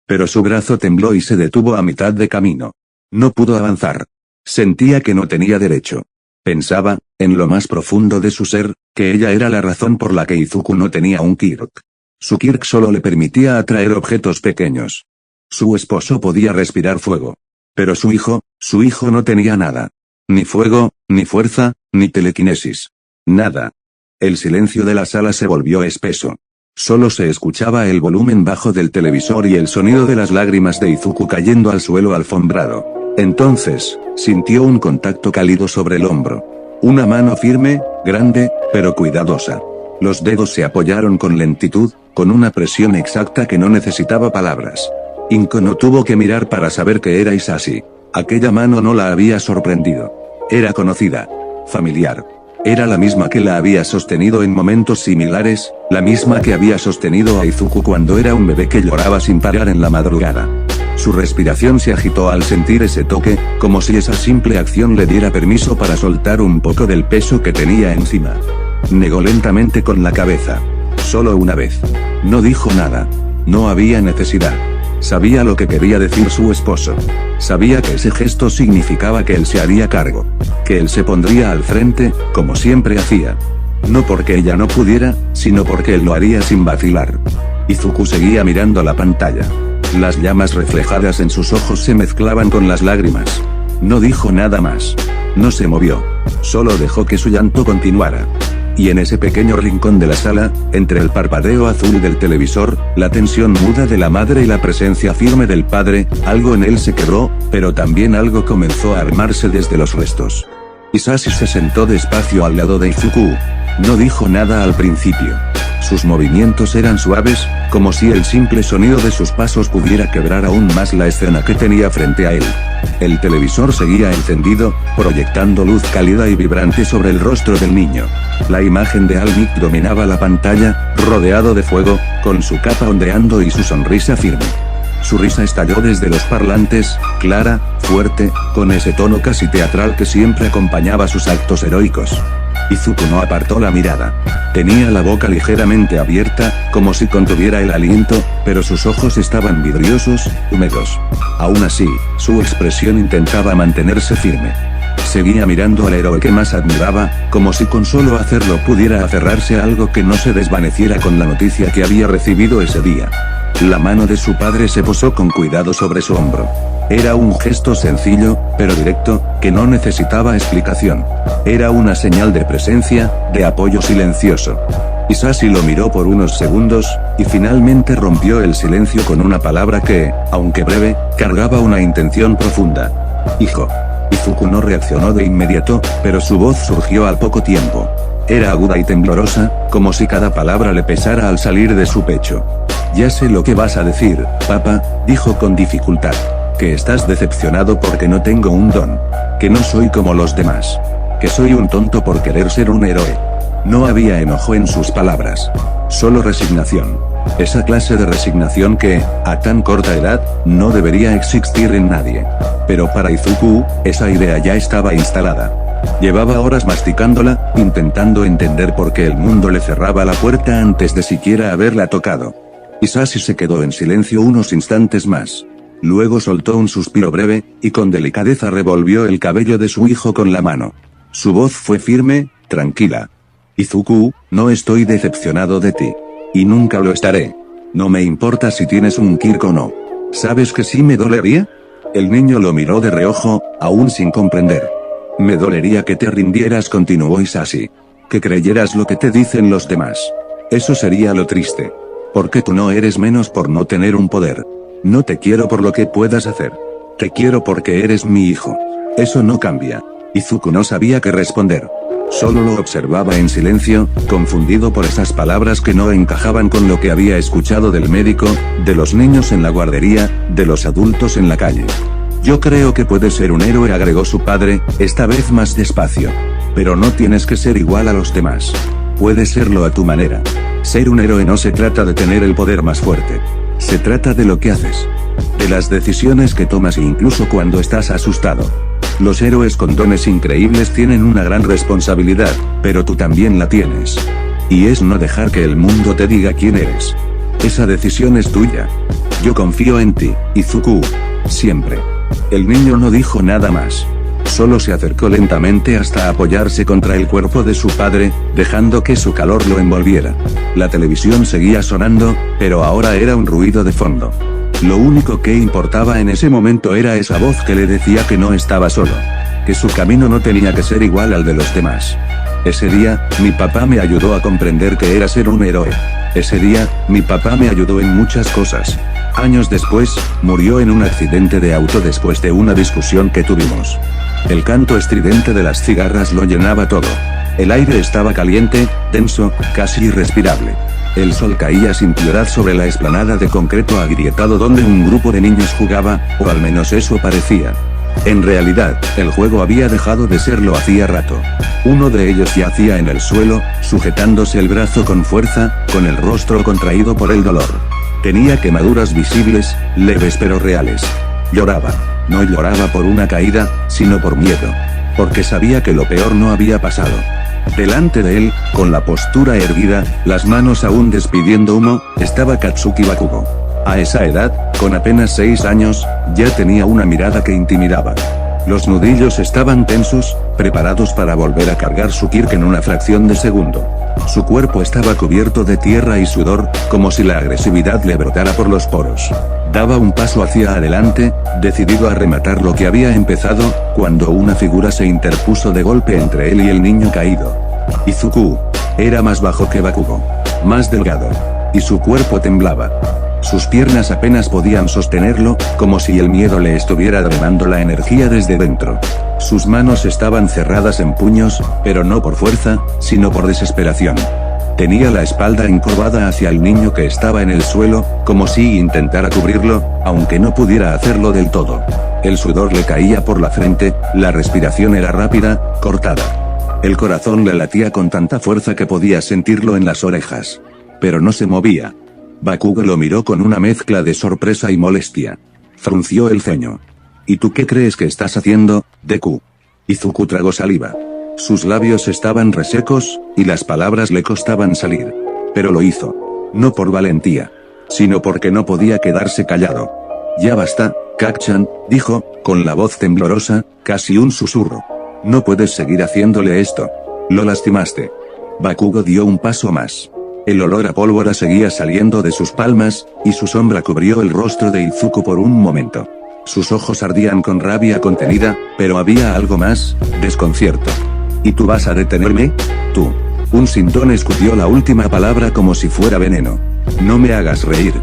Pero su brazo tembló y se detuvo a mitad de camino. No pudo avanzar. Sentía que no tenía derecho. Pensaba, en lo más profundo de su ser, que ella era la razón por la que Izuku no tenía un Kirk. Su Kirk solo le permitía atraer objetos pequeños. Su esposo podía respirar fuego. Pero su hijo no tenía nada. Ni fuego, ni fuerza, ni telequinesis. Nada. El silencio de la sala se volvió espeso. Solo se escuchaba el volumen bajo del televisor y el sonido de las lágrimas de Izuku cayendo al suelo alfombrado. Entonces, sintió un contacto cálido sobre el hombro. Una mano firme, grande, pero cuidadosa. Los dedos se apoyaron con lentitud, con una presión exacta que no necesitaba palabras. Inko no tuvo que mirar para saber que era Isashi. Aquella mano no la había sorprendido. Era conocida. Familiar. Era la misma que la había sostenido en momentos similares, la misma que había sostenido a Izuku cuando era un bebé que lloraba sin parar en la madrugada. Su respiración se agitó al sentir ese toque, como si esa simple acción le diera permiso para soltar un poco del peso que tenía encima. Negó lentamente con la cabeza. Solo una vez. No dijo nada. No había necesidad. Sabía lo que quería decir su esposo. Sabía que ese gesto significaba que él se haría cargo. Que él se pondría al frente, como siempre hacía. No porque ella no pudiera, sino porque él lo haría sin vacilar. Izuku seguía mirando la pantalla. Las llamas reflejadas en sus ojos se mezclaban con las lágrimas. No dijo nada más. No se movió. Solo dejó que su llanto continuara. Y en ese pequeño rincón de la sala, entre el parpadeo azul del televisor, la tensión muda de la madre y la presencia firme del padre, algo en él se quebró, pero también algo comenzó a armarse desde los restos. Hisashi se sentó despacio al lado de Izuku. No dijo nada al principio. Sus movimientos eran suaves, como si el simple sonido de sus pasos pudiera quebrar aún más la escena que tenía frente a él. El televisor seguía encendido, proyectando luz cálida y vibrante sobre el rostro del niño. La imagen de Almik dominaba la pantalla, rodeado de fuego, con su capa ondeando y su sonrisa firme. Su risa estalló desde los parlantes, clara, fuerte, con ese tono casi teatral que siempre acompañaba sus actos heroicos. Izuku no apartó la mirada. Tenía la boca ligeramente abierta, como si contuviera el aliento, pero sus ojos estaban vidriosos, húmedos. Aún así, su expresión intentaba mantenerse firme. Seguía mirando al héroe que más admiraba, como si con solo hacerlo pudiera aferrarse a algo que no se desvaneciera con la noticia que había recibido ese día. La mano de su padre se posó con cuidado sobre su hombro. Era un gesto sencillo, pero directo, que no necesitaba explicación. Era una señal de presencia, de apoyo silencioso. Hisashi lo miró por unos segundos, y finalmente rompió el silencio con una palabra que, aunque breve, cargaba una intención profunda. Hijo. Izuku no reaccionó de inmediato, pero su voz surgió al poco tiempo. Era aguda y temblorosa, como si cada palabra le pesara al salir de su pecho. Ya sé lo que vas a decir, papá, dijo con dificultad. Que estás decepcionado porque no tengo un don. Que no soy como los demás. Que soy un tonto por querer ser un héroe. No había enojo en sus palabras. Solo resignación. Esa clase de resignación que, a tan corta edad, no debería existir en nadie. Pero para Izuku, esa idea ya estaba instalada. Llevaba horas masticándola, intentando entender por qué el mundo le cerraba la puerta antes de siquiera haberla tocado. Hisashi se quedó en silencio unos instantes más. Luego soltó un suspiro breve, y con delicadeza revolvió el cabello de su hijo con la mano. Su voz fue firme, tranquila. Izuku, no estoy decepcionado de ti. Y nunca lo estaré. No me importa si tienes un Kirk o no. ¿Sabes que sí me dolería? El niño lo miró de reojo, aún sin comprender. Me dolería que te rindieras, continuó Hisashi. Que creyeras lo que te dicen los demás. Eso sería lo triste. Porque tú no eres menos por no tener un poder. No te quiero por lo que puedas hacer. Te quiero porque eres mi hijo. Eso no cambia. Izuku no sabía qué responder. Solo lo observaba en silencio, confundido por esas palabras que no encajaban con lo que había escuchado del médico, de los niños en la guardería, de los adultos en la calle. Yo creo que puedes ser un héroe, agregó su padre, esta vez más despacio. Pero no tienes que ser igual a los demás. Puedes serlo a tu manera. Ser un héroe no se trata de tener el poder más fuerte. Se trata de lo que haces. De las decisiones que tomas incluso cuando estás asustado. Los héroes con dones increíbles tienen una gran responsabilidad, pero tú también la tienes. Y es no dejar que el mundo te diga quién eres. Esa decisión es tuya. Yo confío en ti, Izuku. Siempre. El niño no dijo nada más. Solo se acercó lentamente hasta apoyarse contra el cuerpo de su padre, dejando que su calor lo envolviera. La televisión seguía sonando, pero ahora era un ruido de fondo. Lo único que importaba en ese momento era esa voz que le decía que no estaba solo. Que su camino no tenía que ser igual al de los demás. Ese día, mi papá me ayudó a comprender que era ser un héroe. Ese día, mi papá me ayudó en muchas cosas. Años después, murió en un accidente de auto después de una discusión que tuvimos. El canto estridente de las cigarras lo llenaba todo. El aire estaba caliente, denso, casi irrespirable. El sol caía sin piedad sobre la explanada de concreto agrietado donde un grupo de niños jugaba, o al menos eso parecía. En realidad, el juego había dejado de serlo hacía rato. Uno de ellos yacía en el suelo, sujetándose el brazo con fuerza, con el rostro contraído por el dolor. Tenía quemaduras visibles, leves pero reales. Lloraba. No lloraba por una caída, sino por miedo. Porque sabía que lo peor no había pasado. Delante de él, con la postura erguida, las manos aún despidiendo humo, estaba Katsuki Bakugo. A esa edad, con apenas 6 años, ya tenía una mirada que intimidaba. Los nudillos estaban tensos, preparados para volver a cargar su Kirk en una fracción de segundo. Su cuerpo estaba cubierto de tierra y sudor, como si la agresividad le brotara por los poros. Daba un paso hacia adelante, decidido a rematar lo que había empezado, cuando una figura se interpuso de golpe entre él y el niño caído. Izuku. Era más bajo que Bakugo. Más delgado. Y su cuerpo temblaba. Sus piernas apenas podían sostenerlo, como si el miedo le estuviera drenando la energía desde dentro. Sus manos estaban cerradas en puños, pero no por fuerza, sino por desesperación. Tenía la espalda encorvada hacia el niño que estaba en el suelo, como si intentara cubrirlo, aunque no pudiera hacerlo del todo. El sudor le caía por la frente, la respiración era rápida, cortada. El corazón le latía con tanta fuerza que podía sentirlo en las orejas. Pero no se movía. Bakugo lo miró con una mezcla de sorpresa y molestia. Frunció el ceño. ¿Y tú qué crees que estás haciendo, Deku? Izuku tragó saliva. Sus labios estaban resecos, y las palabras le costaban salir. Pero lo hizo. No por valentía, sino porque no podía quedarse callado. Ya basta, Kacchan, dijo, con la voz temblorosa, casi un susurro. No puedes seguir haciéndole esto. Lo lastimaste. Bakugo dio un paso más. El olor a pólvora seguía saliendo de sus palmas, y su sombra cubrió el rostro de Izuku por un momento. Sus ojos ardían con rabia contenida, pero había algo más, desconcierto. ¿Y tú vas a detenerme? Tú. Un sintón escupió la última palabra como si fuera veneno. No me hagas reír.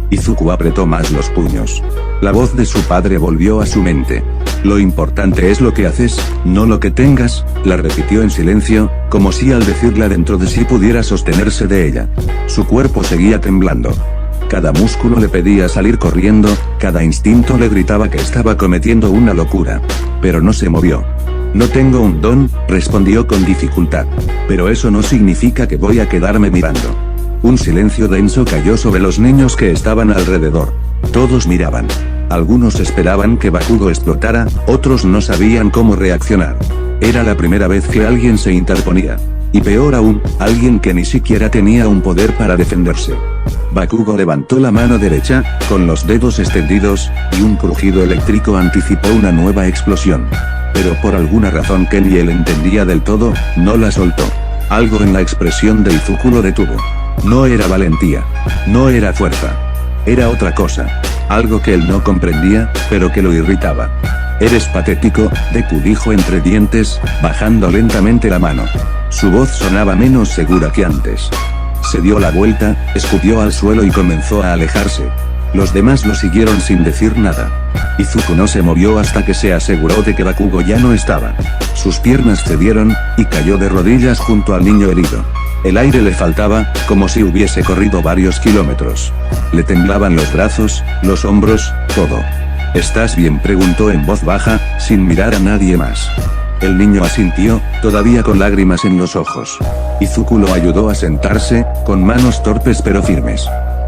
Izuku apretó más los puños. La voz de su padre volvió a su mente. Lo importante es lo que haces, no lo que tengas, la repitió en silencio, como si al decirla dentro de sí pudiera sostenerse de ella. Su cuerpo seguía temblando. Cada músculo le pedía salir corriendo, cada instinto le gritaba que estaba cometiendo una locura. Pero no se movió. No tengo un don, respondió con dificultad. Pero eso no significa que voy a quedarme mirando. Un silencio denso cayó sobre los niños que estaban alrededor. Todos miraban. Algunos esperaban que Bakugo explotara, otros no sabían cómo reaccionar. Era la primera vez que alguien se interponía. Y peor aún, alguien que ni siquiera tenía un poder para defenderse. Bakugo levantó la mano derecha, con los dedos extendidos, y un crujido eléctrico anticipó una nueva explosión. Pero por alguna razón que ni él entendía del todo, no la soltó. Algo en la expresión de Izuku lo detuvo. No era valentía. No era fuerza. Era otra cosa. Algo que él no comprendía, pero que lo irritaba. Eres patético, Deku dijo entre dientes, bajando lentamente la mano. Su voz sonaba menos segura que antes. Se dio la vuelta, escupió al suelo y comenzó a alejarse. Los demás lo siguieron sin decir nada. Izuku no se movió hasta que se aseguró de que Bakugo ya no estaba. Sus piernas cedieron, y cayó de rodillas junto al niño herido. El aire le faltaba, como si hubiese corrido varios kilómetros. Le temblaban los brazos, los hombros, todo. ¿Estás bien?, preguntó en voz baja, sin mirar a nadie más. El niño asintió, todavía con lágrimas en los ojos. Izuku lo ayudó a sentarse, con manos torpes pero firmes.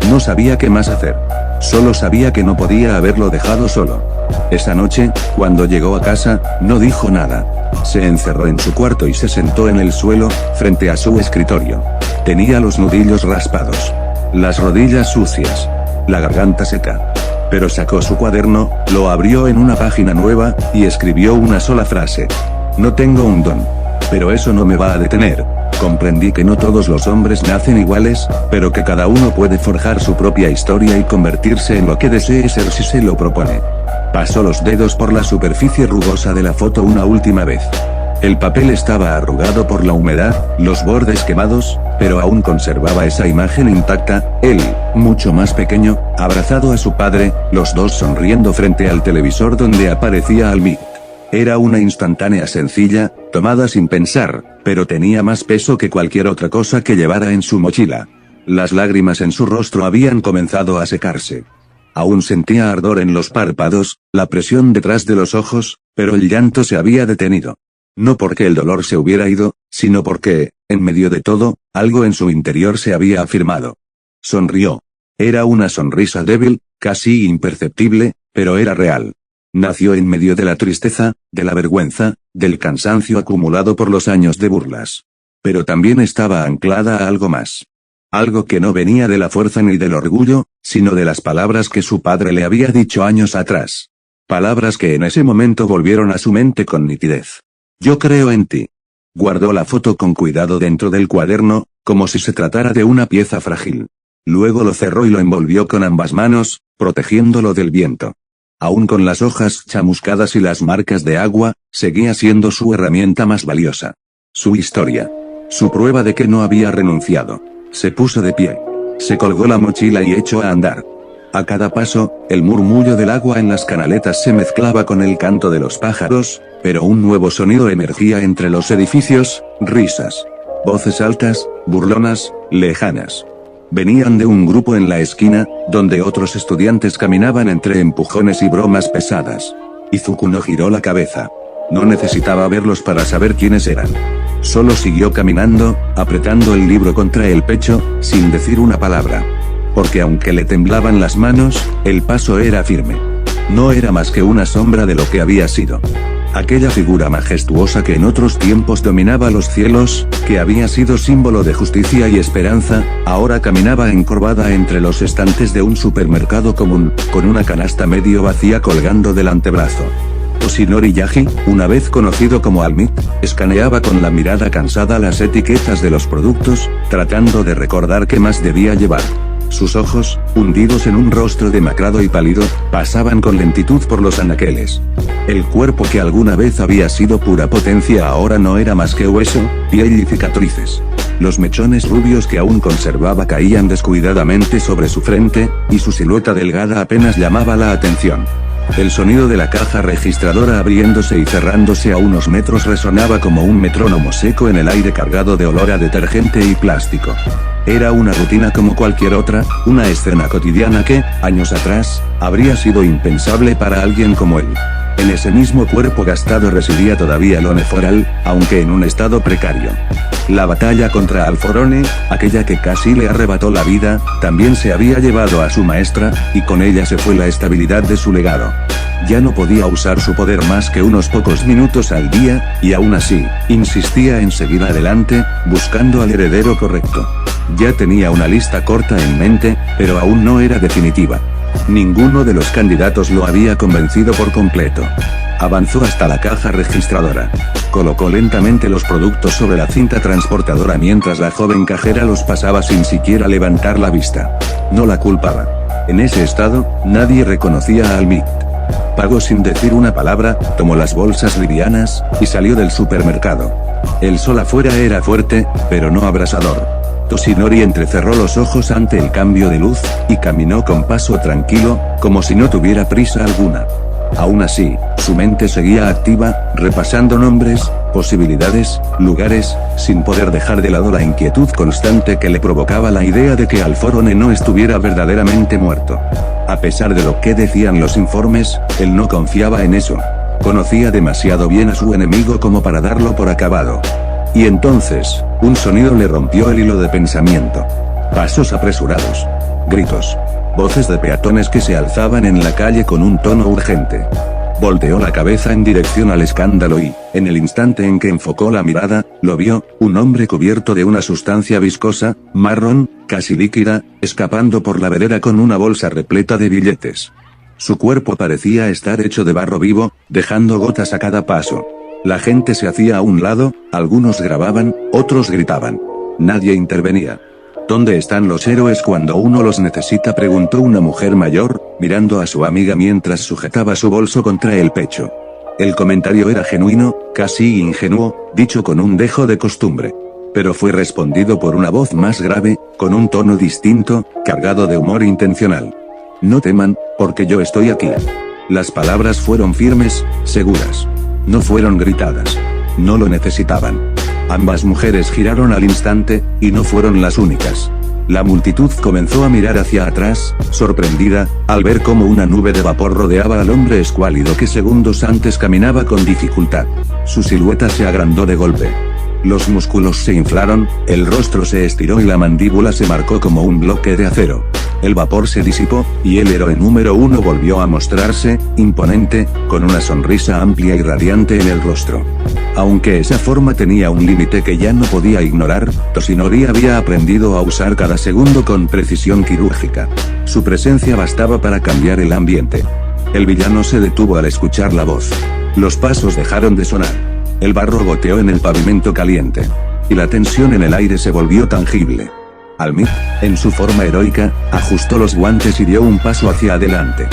No sabía qué más hacer. Solo sabía que no podía haberlo dejado solo. Esa noche, cuando llegó a casa, no dijo nada. Se encerró en su cuarto y se sentó en el suelo, frente a su escritorio. Tenía los nudillos raspados, las rodillas sucias, la garganta seca. Pero sacó su cuaderno, lo abrió en una página nueva, y escribió una sola frase. No tengo un don. Pero eso no me va a detener. Comprendí que no todos los hombres nacen iguales, pero que cada uno puede forjar su propia historia y convertirse en lo que desee ser si se lo propone. Pasó los dedos por la superficie rugosa de la foto una última vez. El papel estaba arrugado por la humedad, los bordes quemados, pero aún conservaba esa imagen intacta, él, mucho más pequeño, abrazado a su padre, los dos sonriendo frente al televisor donde aparecía All-Might. Era una instantánea sencilla, tomada sin pensar, pero tenía más peso que cualquier otra cosa que llevara en su mochila. Las lágrimas en su rostro habían comenzado a secarse. Aún sentía ardor en los párpados, la presión detrás de los ojos, pero el llanto se había detenido. No porque el dolor se hubiera ido, sino porque, en medio de todo, algo en su interior se había afirmado. Sonrió. Era una sonrisa débil, casi imperceptible, pero era real. Nació en medio de la tristeza, de la vergüenza, del cansancio acumulado por los años de burlas. Pero también estaba anclada a algo más. Algo que no venía de la fuerza ni del orgullo, sino de las palabras que su padre le había dicho años atrás. Palabras que en ese momento volvieron a su mente con nitidez. Yo creo en ti. Guardó la foto con cuidado dentro del cuaderno, como si se tratara de una pieza frágil. Luego lo cerró y lo envolvió con ambas manos, protegiéndolo del viento. Aún con las hojas chamuscadas y las marcas de agua, seguía siendo su herramienta más valiosa. Su historia. Su prueba de que no había renunciado. Se puso de pie. Se colgó la mochila y echó a andar. A cada paso, el murmullo del agua en las canaletas se mezclaba con el canto de los pájaros, pero un nuevo sonido emergía entre los edificios, risas. Voces altas, burlonas, lejanas. Venían de un grupo en la esquina, donde otros estudiantes caminaban entre empujones y bromas pesadas. Izuku no giró la cabeza. No necesitaba verlos para saber quiénes eran. Solo siguió caminando, apretando el libro contra el pecho, sin decir una palabra. Porque aunque le temblaban las manos, el paso era firme. No era más que una sombra de lo que había sido. Aquella figura majestuosa que en otros tiempos dominaba los cielos, que había sido símbolo de justicia y esperanza, ahora caminaba encorvada entre los estantes de un supermercado común, con una canasta medio vacía colgando del antebrazo. Toshinori Yagi, una vez conocido como Almit, escaneaba con la mirada cansada las etiquetas de los productos, tratando de recordar qué más debía llevar. Sus ojos, hundidos en un rostro demacrado y pálido, pasaban con lentitud por los anaqueles. El cuerpo que alguna vez había sido pura potencia ahora no era más que hueso, piel y cicatrices. Los mechones rubios que aún conservaba caían descuidadamente sobre su frente, y su silueta delgada apenas llamaba la atención. El sonido de la caja registradora abriéndose y cerrándose a unos metros resonaba como un metrónomo seco en el aire cargado de olor a detergente y plástico. Era una rutina como cualquier otra, una escena cotidiana que, años atrás, habría sido impensable para alguien como él. En ese mismo cuerpo gastado residía todavía Lone Foral, aunque en un estado precario. La batalla contra Alforone, aquella que casi le arrebató la vida, también se había llevado a su maestra, y con ella se fue la estabilidad de su legado. Ya no podía usar su poder más que unos pocos minutos al día, y aún así, insistía en seguir adelante, buscando al heredero correcto. Ya tenía una lista corta en mente, pero aún no era definitiva. Ninguno de los candidatos lo había convencido por completo. Avanzó hasta la caja registradora. Colocó lentamente los productos sobre la cinta transportadora mientras la joven cajera los pasaba sin siquiera levantar la vista. No la culpaba. En ese estado, nadie reconocía a Almit. Pagó sin decir una palabra, tomó las bolsas livianas, y salió del supermercado. El sol afuera era fuerte, pero no abrasador. Toshinori entrecerró los ojos ante el cambio de luz, y caminó con paso tranquilo, como si no tuviera prisa alguna. Aún así, su mente seguía activa, repasando nombres, posibilidades, lugares, sin poder dejar de lado la inquietud constante que le provocaba la idea de que Alforone no estuviera verdaderamente muerto. A pesar de lo que decían los informes, él no confiaba en eso. Conocía demasiado bien a su enemigo como para darlo por acabado. Y entonces, un sonido le rompió el hilo de pensamiento. Pasos apresurados. Gritos. Voces de peatones que se alzaban en la calle con un tono urgente. Volteó la cabeza en dirección al escándalo y, en el instante en que enfocó la mirada, lo vio, un hombre cubierto de una sustancia viscosa, marrón, casi líquida, escapando por la vereda con una bolsa repleta de billetes. Su cuerpo parecía estar hecho de barro vivo, dejando gotas a cada paso. La gente se hacía a un lado, algunos grababan, otros gritaban. Nadie intervenía. ¿Dónde están los héroes cuando uno los necesita?, preguntó una mujer mayor, mirando a su amiga mientras sujetaba su bolso contra el pecho. El comentario era genuino, casi ingenuo, dicho con un dejo de costumbre. Pero fue respondido por una voz más grave, con un tono distinto, cargado de humor intencional. No teman, porque yo estoy aquí. Las palabras fueron firmes, seguras. No fueron gritadas. No lo necesitaban. Ambas mujeres giraron al instante, y no fueron las únicas. La multitud comenzó a mirar hacia atrás, sorprendida, al ver cómo una nube de vapor rodeaba al hombre escuálido que segundos antes caminaba con dificultad. Su silueta se agrandó de golpe. Los músculos se inflaron, el rostro se estiró y la mandíbula se marcó como un bloque de acero. El vapor se disipó, y el héroe número 1 volvió a mostrarse, imponente, con una sonrisa amplia y radiante en el rostro. Aunque esa forma tenía un límite que ya no podía ignorar, Toshinori había aprendido a usar cada segundo con precisión quirúrgica. Su presencia bastaba para cambiar el ambiente. El villano se detuvo al escuchar la voz. Los pasos dejaron de sonar. El barro goteó en el pavimento caliente. Y la tensión en el aire se volvió tangible. Almit, en su forma heroica, ajustó los guantes y dio un paso hacia adelante.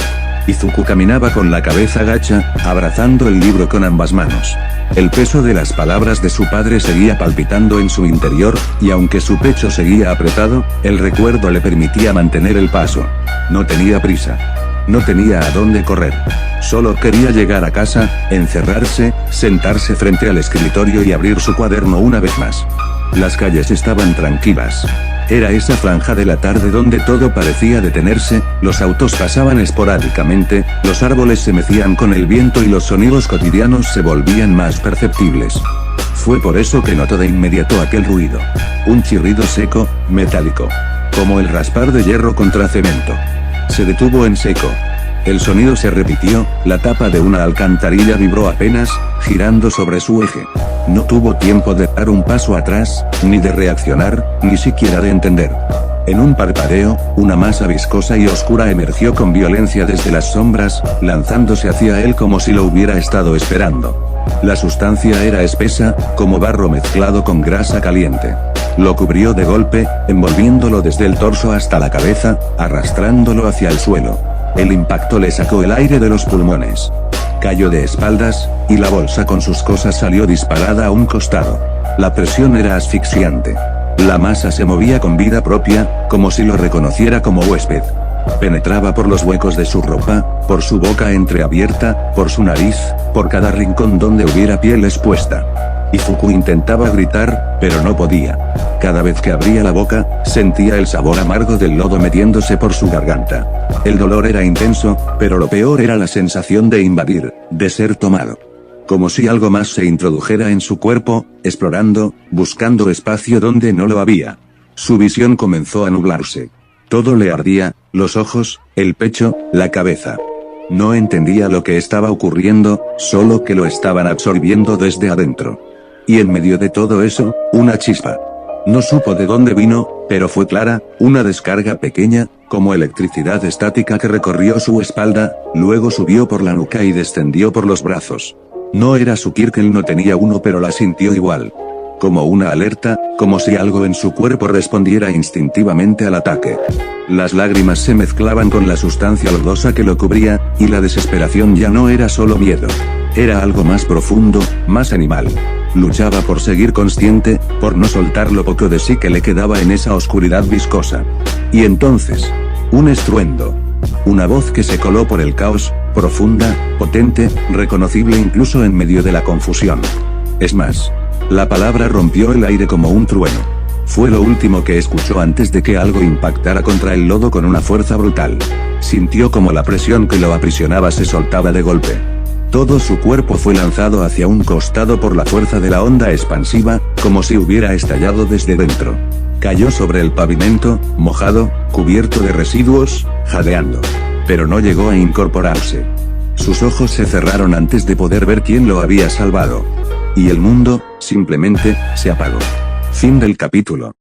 Izuku caminaba con la cabeza gacha, abrazando el libro con ambas manos. El peso de las palabras de su padre seguía palpitando en su interior, y aunque su pecho seguía apretado, el recuerdo le permitía mantener el paso. No tenía prisa. No tenía a dónde correr. Solo quería llegar a casa, encerrarse, sentarse frente al escritorio y abrir su cuaderno una vez más. Las calles estaban tranquilas. Era esa franja de la tarde donde todo parecía detenerse, los autos pasaban esporádicamente, los árboles se mecían con el viento y los sonidos cotidianos se volvían más perceptibles. Fue por eso que notó de inmediato aquel ruido. Un chirrido seco, metálico. Como el raspar de hierro contra cemento. Se detuvo en seco. El sonido se repitió, la tapa de una alcantarilla vibró apenas, girando sobre su eje. No tuvo tiempo de dar un paso atrás, ni de reaccionar, ni siquiera de entender. En un parpadeo, una masa viscosa y oscura emergió con violencia desde las sombras, lanzándose hacia él como si lo hubiera estado esperando. La sustancia era espesa, como barro mezclado con grasa caliente. Lo cubrió de golpe, envolviéndolo desde el torso hasta la cabeza, arrastrándolo hacia el suelo. El impacto le sacó el aire de los pulmones. Cayó de espaldas, y la bolsa con sus cosas salió disparada a un costado. La presión era asfixiante. La masa se movía con vida propia, como si lo reconociera como huésped. Penetraba por los huecos de su ropa, por su boca entreabierta, por su nariz, por cada rincón donde hubiera piel expuesta. Izuku intentaba gritar, pero no podía. Cada vez que abría la boca, sentía el sabor amargo del lodo metiéndose por su garganta. El dolor era intenso, pero lo peor era la sensación de invadir, de ser tomado. Como si algo más se introdujera en su cuerpo, explorando, buscando espacio donde no lo había. Su visión comenzó a nublarse. Todo le ardía, los ojos, el pecho, la cabeza. No entendía lo que estaba ocurriendo, solo que lo estaban absorbiendo desde adentro. Y en medio de todo eso, una chispa. No supo de dónde vino, pero fue clara, una descarga pequeña, como electricidad estática que recorrió su espalda, luego subió por la nuca y descendió por los brazos. No era su Kirkel, no tenía uno, pero la sintió igual. Como una alerta, como si algo en su cuerpo respondiera instintivamente al ataque. Las lágrimas se mezclaban con la sustancia lodosa que lo cubría, y la desesperación ya no era solo miedo. Era algo más profundo, más animal. Luchaba por seguir consciente, por no soltar lo poco de sí que le quedaba en esa oscuridad viscosa. Y entonces, un estruendo. Una voz que se coló por el caos, profunda, potente, reconocible incluso en medio de la confusión. Es más, la palabra rompió el aire como un trueno. Fue lo último que escuchó antes de que algo impactara contra el lodo con una fuerza brutal. Sintió como la presión que lo aprisionaba se soltaba de golpe. Todo su cuerpo fue lanzado hacia un costado por la fuerza de la onda expansiva, como si hubiera estallado desde dentro. Cayó sobre el pavimento, mojado, cubierto de residuos, jadeando. Pero no llegó a incorporarse. Sus ojos se cerraron antes de poder ver quién lo había salvado. Y el mundo, simplemente, se apagó. Fin del capítulo.